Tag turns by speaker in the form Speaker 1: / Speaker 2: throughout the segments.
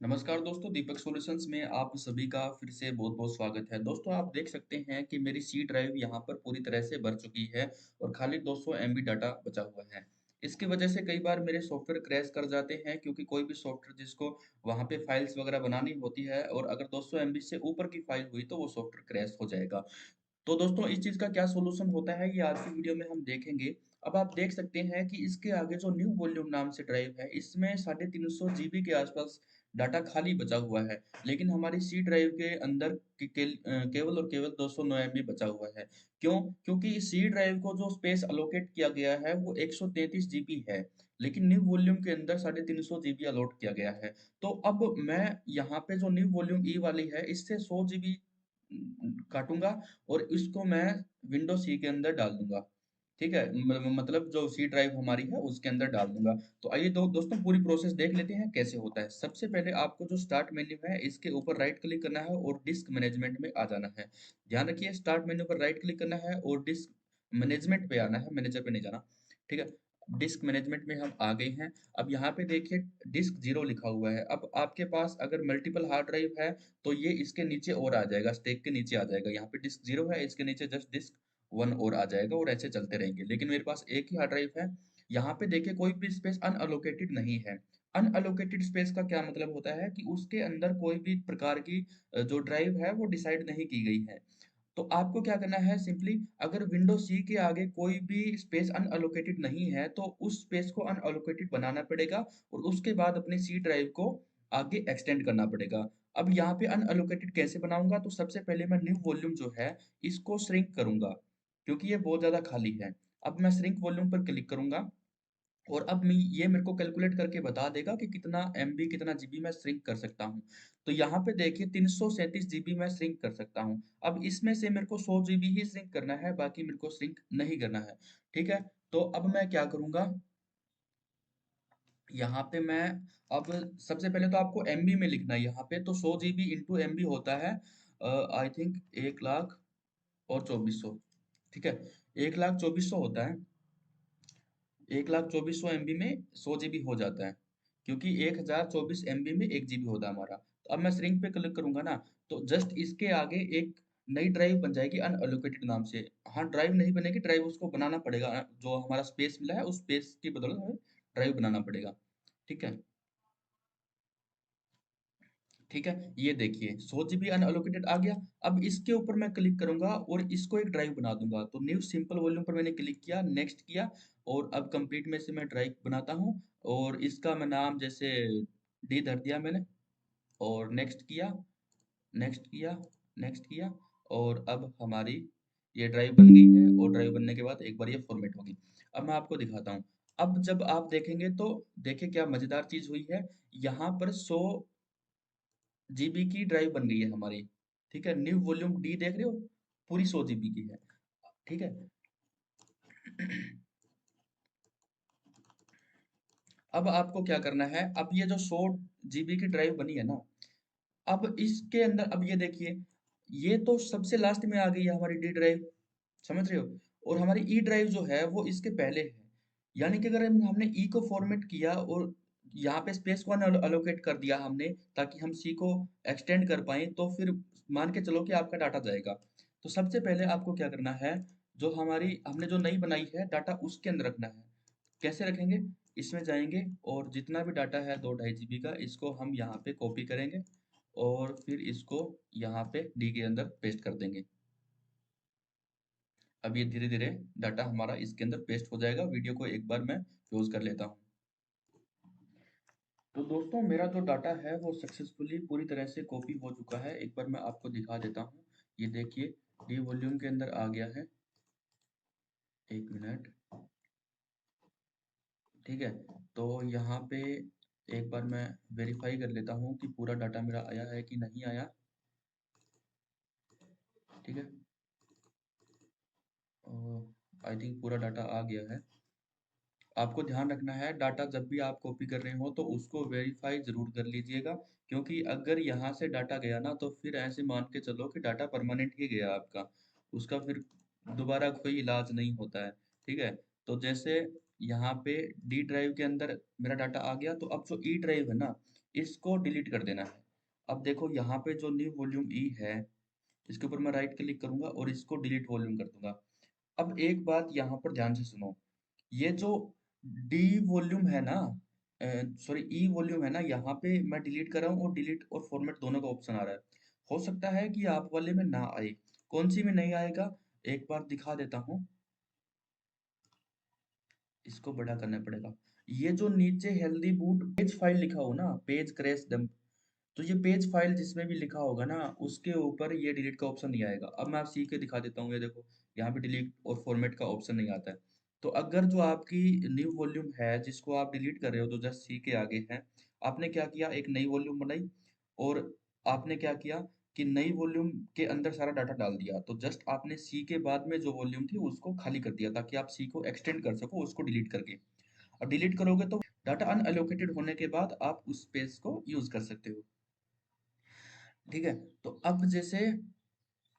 Speaker 1: नमस्कार दोस्तों, दीपक सॉल्यूशंस में आप सभी का फिर से बहुत-बहुत स्वागत है। दोस्तों, आप देख सकते हैं कि मेरी सी ड्राइव यहाँ पर पूरी तरह से भर चुकी है और खाली 200 एमबी डाटा बचा हुआ है। इसकी वजह से कई बार मेरे सॉफ्टवेयर क्रैश कर जाते हैं क्योंकि कोई भी सॉफ्टवेयर जिसको वहाँ पे फाइल्स वगैरह बनानी होती है और अगर 200 एमबी से ऊपर की फाइल हुई तो वो सॉफ्टवेयर क्रैश हो जाएगा। तो दोस्तों इस चीज़ का क्या सॉल्यूशन होता है, ये आज की वीडियो में हम देखेंगे। अब आप देख सकते हैं कि इसके आगे जो न्यू वॉल्यूम नाम से ड्राइव है, इसमें 350 जीबी के आसपास डाटा खाली बचा हुआ है। लेकिन हमारी सी ड्राइव के अंदर केवल और केवल 209 एमबी बचा हुआ है। क्यों? क्योंकि सी ड्राइव को जो स्पेस अलोकेट किया गया है वो 133 जीबी है। लेकिन न्यू वॉल्यूम के अंदर 350 जीबी अलॉट किया गया है। तो अब मैं यहाँ पे जो न्यू वॉल्यूम ई वाली है, इससे 100 जीबी काटूँगा और इसको मैं विंडो सी के अंदर डाल दूँगा। ठीक है? मतलब जो सी ड्राइव हमारी है उसके अंदर डाल दूँगा। तो आइए दोस्तों पूरी प्रोसेस देख लेते हैं कैसे होता है। सबसे पहले आपको जो स्टार्ट मेन्यू है इसके ऊपर राइट क्लिक करना है और डिस्क मैनेजमेंट में आ जाना है। ध्यान रखिए, स्टार्ट मेन्यू पर राइट क्लिक करना है और डिस्क मैनेजमेंट पे आना है, मैनेजर पे नहीं जाना। ठीक है? डिस्क मैनेजमेंट में हम आ गए हैं। अब यहाँ पे देखिए डिस्क 0 लिखा हुआ है। अब आपके पास अगर मल्टीपल हार्ड ड्राइव है तो ये इसके नीचे और आ जाएगा, स्टैक के नीचे आ जाएगा। यहाँ पे डिस्क 0 है, इसके नीचे जस्ट डिस्क 1 और आ जाएगा और ऐसे चलते रहेंगे। लेकिन मेरे पास एक ही हार्ड ड्राइव है। यहाँ पे देखिए कोई भी स्पेस अनअलोकेटेड नहीं है। अनअलोकेटेड स्पेस का क्या मतलब होता है कि उसके अंदर कोई भी प्रकार की जो ड्राइव है वो डिसाइड नहीं की गई है। तो आपको क्या करना है, सिंपली अगर विंडो सी के आगे कोई भी स्पेस अनअलोकेटेड नहीं है तो उस स्पेस को अनअलोकेटेड बनाना पड़ेगा और उसके बाद अपनी सी ड्राइव को आगे एक्सटेंड करना पड़ेगा। अब यहाँ पे अनअलोकेटेड कैसे बनाऊंगा, तो सबसे पहले मैं न्यू वॉल्यूम जो है इसको श्रिंक करूंगा क्योंकि ये बहुत ज्यादा खाली है। अब मैं श्रिंक वॉल्यूम पर क्लिक करूंगा और अब ये मेरे को कैलकुलेट करके बता देगा कि कितना एमबी कितना जीबी मैं श्रिंक कर सकता हूँ। तो यहाँ पे देखिए 337 जीबी मैं श्रिंक कर सकता हूँ। अब इसमें से मेरे को 100 जीबी ही श्रिंक करना है, बाकी मेरे को श्रिंक नहीं करना है। ठीक है? तो अब मैं क्या करूँगा, यहाँ पे मैं अब सबसे पहले तो आपको एमबी में लिखना है। यहाँ पे तो 100 जीबी इंटू एमबी होता है आई थिंक 1 लाख और 2400। ठीक है? 1,24,000 होता है। 1,24,000 एमबी में 100 जीबी हो जाता है क्योंकि 1024 एमबी में 1 जीबी होता है हमारा। तो अब मैं श्रिंक पे क्लिक करूंगा ना, तो जस्ट इसके आगे एक नई ड्राइव बन जाएगी अनअलोकेटेड नाम से। हाँ, ड्राइव नहीं बनेगी, ड्राइव उसको बनाना पड़ेगा। जो हमारा स्पेस मिला है उस स्पेस की बदौलत हमें ड्राइव बनाना पड़ेगा। ठीक है? ठीक है, ये देखिए 100 जीबी अनअलोकेटेड आ गया। अब इसके ऊपर मैं क्लिक करूंगा और इसको एक ड्राइव बना दूंगा। तो न्यू सिंपल वॉल्यूम पर मैंने क्लिक किया, नेक्स्ट किया और अब कंप्लीट में से मैं ड्राइव बनाता हूँ और इसका मैं नाम जैसे डी धर दिया मैंने और नेक्स्ट किया, नेक्स्ट किया, नेक्स्ट किया और अब हमारी ये ड्राइव बन गई है और ड्राइव बनने के बाद एक बार ये फॉर्मेट होगी। अब मैं आपको दिखाता हूँ। अब जब आप देखेंगे तो देखिए क्या मजेदार चीज हुई है। यहाँ पर 100 जीबी की ड्राइव बन गई है हमारी। ठीक है? न्यू वॉल्यूम डी देख रहे हो, पूरी 100 जीबी की है। ठीक है? अब आपको क्या करना है, अब ये जो 100 जीबी की ड्राइव बनी है ना, अब इसके अंदर अब ये देखिए, ये तो सबसे लास्ट में आ गई है हमारी डी ड्राइव। समझ रहे हो? और हमारी ई ड्राइव जो है वो इसके पहले है। यानी कि अगर हमने ई को फॉर्मेट किया और यहाँ पे स्पेस को अलोकेट कर दिया हमने ताकि हम सी को एक्सटेंड कर पाए, तो फिर मान के चलो कि आपका डाटा जाएगा। तो सबसे पहले आपको क्या करना है, जो हमारी हमने जो नई बनाई है डाटा उसके अंदर रखना है। कैसे रखेंगे? इसमें जाएंगे और जितना भी डाटा है 2 ढाई जीबी का, इसको हम यहाँ पे कॉपी करेंगे और फिर इसको यहाँ पे डी के अंदर पेस्ट कर देंगे। अब ये धीरे धीरे डाटा हमारा इसके अंदर पेस्ट हो जाएगा। वीडियो को एक बार मैं क्लोज कर लेता हूँ। तो दोस्तों मेरा जो डाटा है वो सक्सेसफुली पूरी तरह से कॉपी हो चुका है। एक बार मैं आपको दिखा देता हूँ। ये देखिए डी वॉल्यूम के अंदर आ गया है। एक मिनट। ठीक है? तो यहाँ पे एक बार मैं वेरीफाई कर लेता हूँ कि पूरा डाटा मेरा आया है कि नहीं आया। ठीक है? आई थिंक पूरा डाटा आ गया है। आपको ध्यान रखना है, डाटा जब भी आप कॉपी कर रहे हो तो उसको वेरीफाई जरूर कर लीजिएगा, क्योंकि अगर यहाँ से डाटा गया ना तो फिर ऐसे मान के चलो कि डाटा परमानेंट ही गया आपका। उसका फिर दोबारा कोई इलाज नहीं होता है। ठीक है? तो जैसे यहाँ पे डी ड्राइव के अंदर मेरा डाटा आ गया, तो अब जो ई ड्राइव है ना, इसको डिलीट कर देना है। अब देखो यहाँ पे जो न्यू वॉल्यूम ई है, इसके ऊपर मैं राइट क्लिक करूंगा और इसको डिलीट वॉल्यूम कर दूंगा। अब एक बात यहाँ पर ध्यान से सुनो, ये जो डी वॉल्यूम है ना, सॉरी ई वॉल्यूम है ना, यहाँ पे मैं डिलीट कर रहा हूँ और डिलीट और फॉर्मेट दोनों का ऑप्शन आ रहा है। हो सकता है कि आप वाले में ना आए। कौन सी में नहीं आएगा, एक बार दिखा देता हूँ। इसको बड़ा करना पड़ेगा। ये जो नीचे हेल्दी बूट पेज फाइल लिखा हो ना, पेज क्रैश डंप, तो ये पेज फाइल जिसमें भी लिखा होगा ना, उसके ऊपर ये डिलीट का ऑप्शन नहीं आएगा। अब मैं आप सी के दिखा देता हूँ, ये देखो यहाँ पे डिलीट और फॉर्मेट का ऑप्शन नहीं आता है। तो अगर जो आपकी न्यू वॉल्यूम है जिसको आप डिलीट कर रहे हो, तो जस्ट सी के आगे है, आपने क्या किया, एक नई वॉल्यूम बनाई और आपने क्या किया कि नई वॉल्यूम के अंदर सारा डाटा डाल दिया। तो जस्ट आपने सी के बाद में जो वॉल्यूम थी उसको खाली कर दिया ताकि आप सी को एक्सटेंड कर सको उसको डिलीट करके। और डिलीट करोगे तो डाटा अनएलोकेटेड होने के बाद आप उस स्पेस को यूज कर सकते हो। ठीक है, तो अब जैसे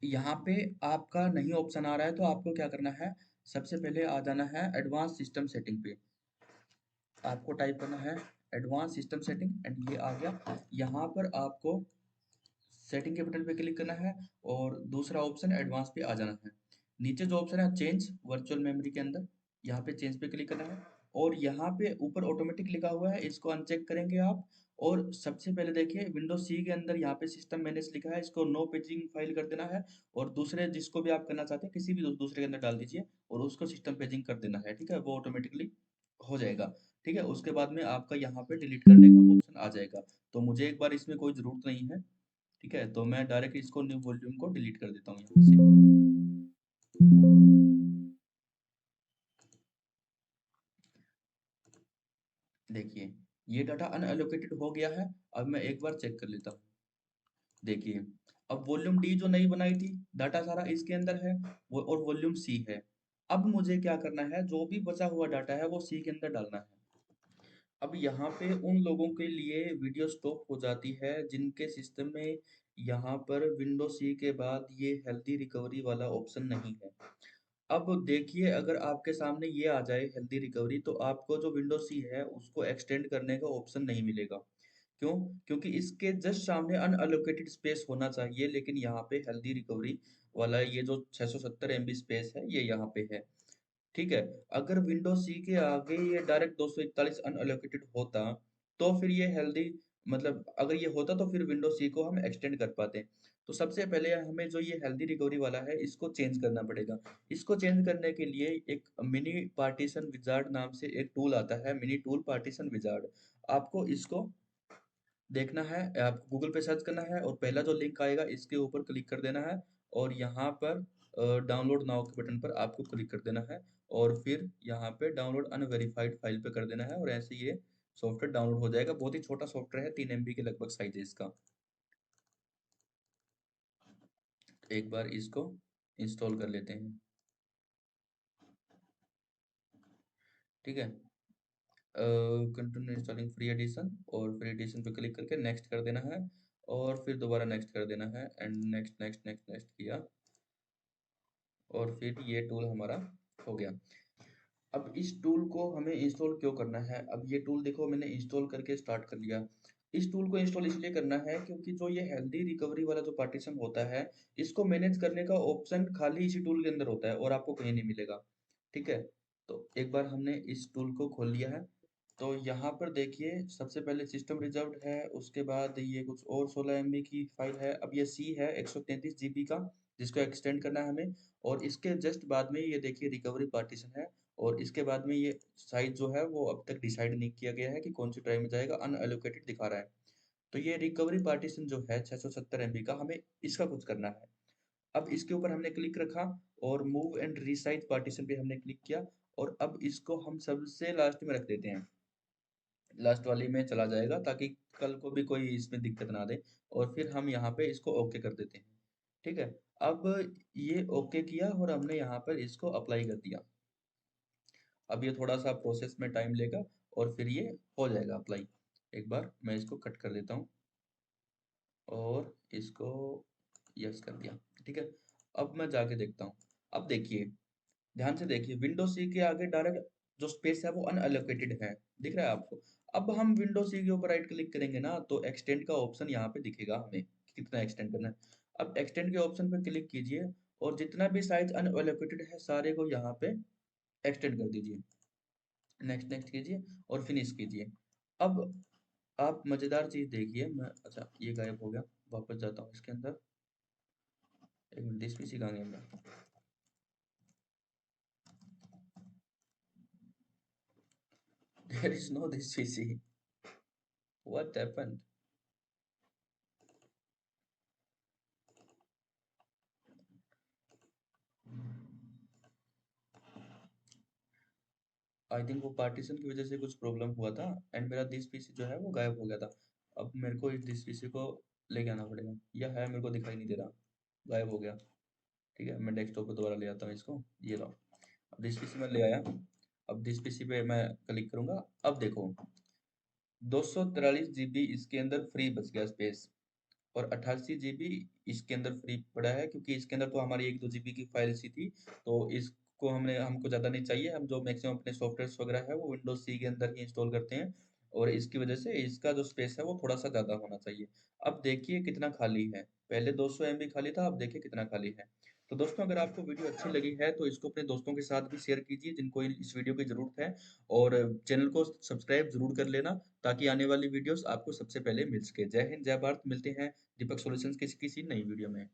Speaker 1: यहाँ पे आपका नहीं ऑप्शन आ रहा है, तो आपको क्या करना है, सबसे पहले आ जाना है एडवांस सिस्टम सेटिंग पे। आपको टाइप करना है एडवांस सिस्टम सेटिंग एंड ये आ गया। यहाँ पर आपको सेटिंग के बटन पे क्लिक करना है और दूसरा ऑप्शन एडवांस पे आ जाना है। नीचे जो ऑप्शन है चेंज वर्चुअल मेमोरी के अंदर, यहाँ पे चेंज पे क्लिक करना है और यहाँ पे ऊपर ऑटोमेटिक लिखा हुआ है, इसको अनचेक करेंगे आप। और सबसे पहले देखिए विंडोज सी के अंदर यहाँ पे सिस्टम मैनेज लिखा है, इसको नो पेजिंग फाइल कर देना है और दूसरे जिसको भी आप करना चाहते हैं किसी भी दूसरे के अंदर डाल दीजिए और उसको सिस्टम पेजिंग कर देना है। ठीक है, वो ऑटोमेटिकली हो जाएगा। ठीक है, उसके बाद में आपका यहाँ पे डिलीट करने का ऑप्शन आ जाएगा। तो मुझे एक बार इसमें कोई जरूरत नहीं है। ठीक है, तो मैं डायरेक्ट इसको न्यू वॉल्यूम को डिलीट कर देता हूँ यहाँ से। देखिए ये डाटा अनएलोकेटेड हो गया है। अब मैं एक बार चेक कर लेता हूँ। देखिए अब वॉल्यूम डी जो नई बनाई थी, डाटा सारा इसके अंदर है वो, और वॉल्यूम सी है। अब मुझे क्या करना है, जो भी बचा हुआ डाटा है वो सी के अंदर डालना है। अब यहाँ पे उन लोगों के लिए वीडियो स्टॉप हो जाती है जिनके सिस्टम में यहाँ पर विंडो सी के बाद ये हेल्दी रिकवरी वाला ऑप्शन नहीं है। अब देखिए अगर आपके सामने ये आ जाए हेल्दी रिकवरी, तो आपको जो विंडो सी है उसको एक्सटेंड करने का ऑप्शन नहीं मिलेगा। क्यों? क्योंकि इसके जस्ट सामने अनअलोकेटेड स्पेस होना चाहिए, लेकिन यहाँ पे हेल्दी रिकवरी वाला ये जो 670 एमबी स्पेस है ये यहाँ पे है। ठीक है, अगर विंडो सी के आगे ये डायरेक्ट 241 अनअलोकेटेड होता, तो फिर ये हेल्दी, मतलब अगर ये होता तो फिर विंडो सी को हम एक्सटेंड कर पाते। तो सबसे पहले हमें जो ये हेल्दी रिकवरी वाला है इसको चेंज करना पड़ेगा। इसको चेंज करने के लिए एक मिनी पार्टीशन विजार्ड नाम से एक टूल आता है, मिनी टूल पार्टीशन विजार्ड। आपको इसको देखना है, आपको गूगल पे सर्च करना है और पहला जो लिंक आएगा इसके ऊपर क्लिक कर देना है और यहाँ पर डाउनलोड नाउ के बटन पर आपको क्लिक कर देना है और फिर यहाँ पे डाउनलोड अनवेरिफाइड फाइल पे कर देना है और ऐसे ये सॉफ्टवेयर डाउनलोड हो जाएगा। बहुत ही छोटा सॉफ्टवेयर है, 3 MB के लगभग साइज है इसका। एक बार इसको इंस्टॉल कर लेते हैं। ठीक है, कंटिन्यू इंस्टॉलिंग फ्री एडिशन और फ्री एडिशन पे क्लिक करके नेक्स्ट कर देना है और फिर दोबारा नेक्स्ट कर देना है and next next next next किया और फिर ये टूल हमारा हो गया। अब इस टूल को हमें इंस्टॉल क्यों करना है, अब ये टूल देखो मैंने इंस्टॉल करके स्टार्ट कर लिया। इस टूल को इंस्टॉल इसलिए करना है क्योंकि जो ये हेल्दी रिकवरी वाला जो पार्टीशन होता है, इसको मैनेज करने का ऑप्शन खाली इसी टूल के अंदर होता है और आपको कहीं नहीं मिलेगा। ठीक है, तो एक बार हमने इस टूल को खोल लिया है। तो यहाँ पर देखिए सबसे पहले सिस्टम रिजर्व्ड है, उसके बाद ये कुछ और 16 MB की फाइल है। अब ये सी है 133 GB का, जिसको एक्सटेंड करना है हमें। और इसके जस्ट बाद में ये देखिए रिकवरी पार्टीशन है और इसके बाद में ये साइज जो है वो अब तक डिसाइड नहीं किया गया है कि कौन सी ड्राइव में जाएगा, अनएलोकेटेड दिखा रहा है। तो ये रिकवरी पार्टीशन जो है 670 MB का, हमें इसका कुछ करना है। अब इसके ऊपर हमने क्लिक रखा और मूव एंड रीसाइज पार्टीशन पे हमने क्लिक किया और अब इसको हम सबसे लास्ट में रख देते हैं, लास्ट वाली में चला जाएगा ताकि कल को भी कोई इसमें दिक्कत ना दे। और फिर हम यहाँ पे इसको ओके कर देते हैं। ठीक है, अब ये ओके किया और हमने यहाँ पर इसको अप्लाई कर दिया। अब ये थोड़ा सा प्रोसेस में टाइम लेगा और फिर ये हो जाएगा अप्लाई। एक बार मैं इसको कट कर देता हूँ और इसको यस कर दिया। ठीक है, अब मैं जाके देखता हूँ। अब देखिए ध्यान से देखिए विंडो सी के आगे डायरेक्ट जो स्पेस है वो अनएलोकेटेड है, दिख रहा है आपको। अब हम विंडो सी के ऊपर राइट क्लिक करेंगे ना, तो एक्सटेंड का ऑप्शन यहाँ पे दिखेगा हमें कि कितना एक्सटेंड करना है। अब एक्सटेंड के ऑप्शन पे क्लिक कीजिए और जितना भी साइज अनएलोकेटेड है सारे को यहाँ पे एक्सटेंड कर दीजिए। नेक्स्ट नेक्स्ट कीजिए और फिनिश कीजिए। अब आप मजेदार चीज देखिए, मैं अच्छा ये गायब हो गया, वापस जाता हूँ इसके अंदर। एक मिनट, दिस पीसी कहाँ गया मेरा? There is no this PC, what happened? I think वो पार्टीशन की वजह से कुछ प्रॉब्लम हुआ था एंड मेरा दिस पीसी जो है वो गायब हो गया था। अब मेरे को इस दिस पीसी को लेके आना पड़ेगा, यह है मेरे को दिखाई नहीं दे रहा, गायब हो गया। ठीक है, मैं डेस्कटॉप पे दोबारा ले आता हूँ इसको, ये लो। अब दिस पीसी में ले आया। अब दिस पीसी पे मैं क्लिक करूंगा। अब देखो 243 GB इसके अंदर फ्री बच गया स्पेस, और 88 GB इसके अंदर फ्री पड़ा है, क्योंकि इसके अंदर तो हमारी 1-2 GB की फाइल सी थी। तो इसको हमको ज़्यादा नहीं चाहिए, हम जो मैक्सिमम अपने सॉफ्टवेयर वगैरह है वो विंडोज सी के अंदर ही इंस्टॉल करते हैं, और इसकी वजह से इसका जो स्पेस है वो थोड़ा सा ज़्यादा होना चाहिए। अब देखिए कितना खाली है, पहले 200 MB खाली था, अब देखिए कितना खाली है। तो दोस्तों अगर आपको वीडियो अच्छी लगी है तो इसको अपने दोस्तों के साथ भी शेयर कीजिए जिनको इस वीडियो की ज़रूरत है, और चैनल को सब्सक्राइब जरूर कर लेना ताकि आने वाली वीडियोस आपको सबसे पहले मिल सके। जय हिंद, जय भारत, मिलते हैं दीपक सॉल्यूशंस की किसी नई वीडियो में।